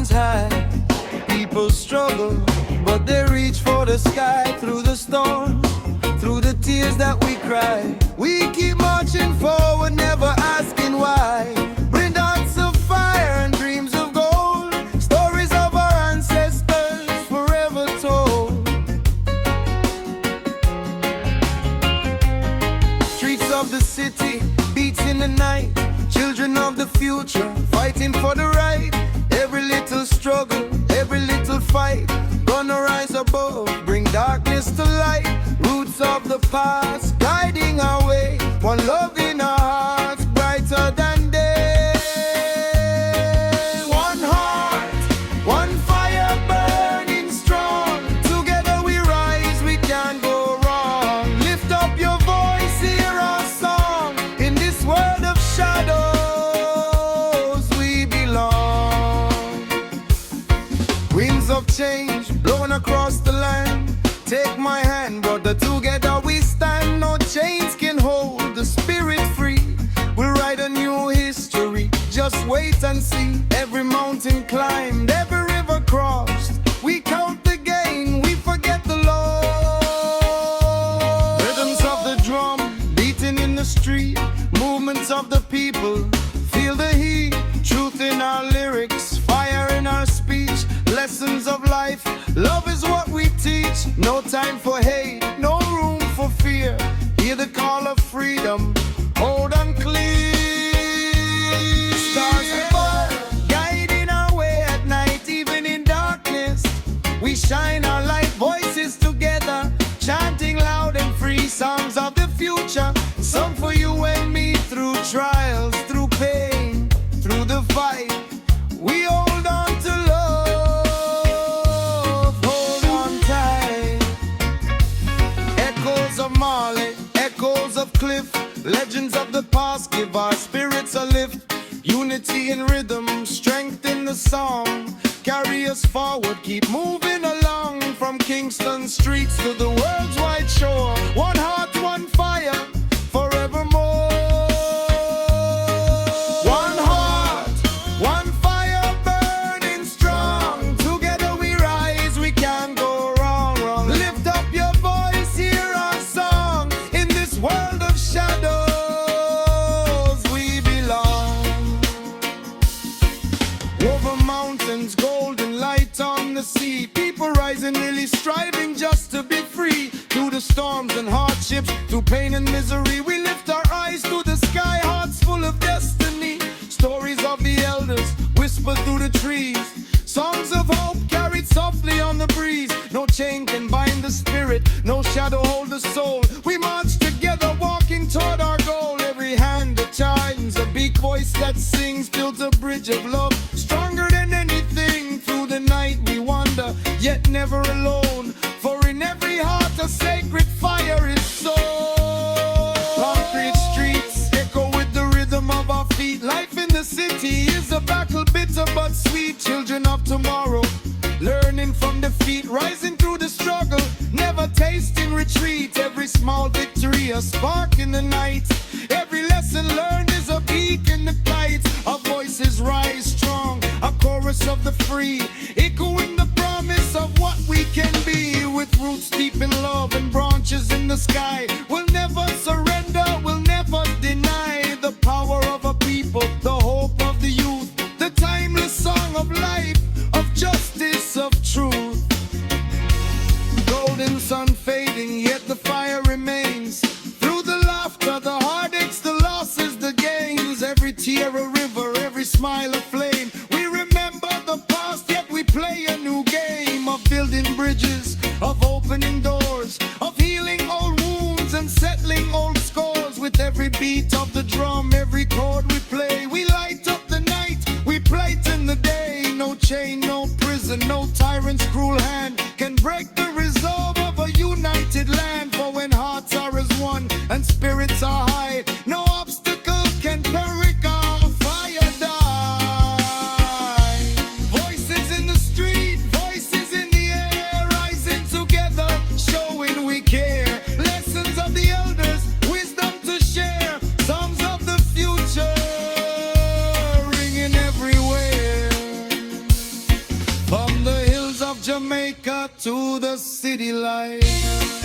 mountains high. People struggle, but they reach for the sky. Through the storm, through the tears that we cry, we keep marching forward, never asking why. Bring hearts of fire and dreams of gold, stories of our ancestors forever told. Streets of the city, beats in the night, children of the future, fighting for the right. Every little struggle, every little fight, gonna rise above, bring darkness to light. Roots of the past, guiding our way, one love in our hearts, brighter than day. One heart, one fire burning strong, together we rise, we can't go wrong. Lift up your voice, hear our song, in this world of shadows we belong. Winds of change blowing across the land, take my hand, brother, together we stand. No chains can hold the spirit free. We'll write a new history, just wait and see. Every mountain climbed, every river crossed, we count the gain, we forget the loss. Rhythms of the drum, beating in the street, movements of the people, feel the heat. Truth in our lyrics, fire in our speech, lessons of life, love is what we teach. No time for hate, no room for fear. Hear the call of freedom, hold on clear. Stars above, guiding our way at night, even in darkness. We shine our light, voices together, chanting loud and free songs of the future. Some for you and me, through trials, through pain, through the fight. We hold on to love, hold on tight. Echoes of Marley, echoes of Cliff, legends of the past give our spirits a lift. Unity in rhythm, strength in the song, carry us forward, keep moving along. From Kingston streets to the world's wide shore, one heart, one fire, forevermore. One heart, one fire burning strong, together we rise, we can't go wrong, wrong. Lift up your voice, hear our song, in this world of shadows we belong. Over mountains, golden light on the sea, people rising, really striving just to be free. Through the storms and hardships, through pain and misery, we lift our eyes to the sky, hearts full of destiny. Stories of the elders whisper through the trees, songs of hope carried softly on the breeze. No chain can bind the spirit, no shadow hold the soul. We march together, walking toward our goal. Every hand that chimes, a big voice that sings, builds a bridge of love, stronger than anything. Through the night we wander, yet never alone, for in every heart a sacred fire is sown. Concrete streets echo with the rhythm of our feet. Life in the city is a battle, bitter but sweet. Children of tomorrow, learning from defeat, rising through the struggle, never tasting retreat. Every small victory, a spark in the night. Every lesson learned is a peak in the light. Our voices rise strong, a chorus of the free, echoing the promise of what we can be. With roots deep in love and branches in the sky, we'll never surrender, we'll never deny the power of a people, the hope of the youth, the timeless song of life, of justice, of truth. Golden sun fading, yet the fire remains. Through the laughter, the heartaches, the losses, the gains, every tear a river, every smile a flame. We remember the past, yet we play a new game of building bridges, of opening doors, of healing old wounds and settling old scores. With every beat of the drum, every chord we play, we light up the night, we brighten the day. No chain, no prison, no tyrant's cruel hand can break the resolve of a united land. For when hearts are as one and spirits are high, no obstacle can perish our fire die. Voices in the street, voices in the air, rising together, showing we care. Lessons of the elders, wisdom to share, songs of the to the city life.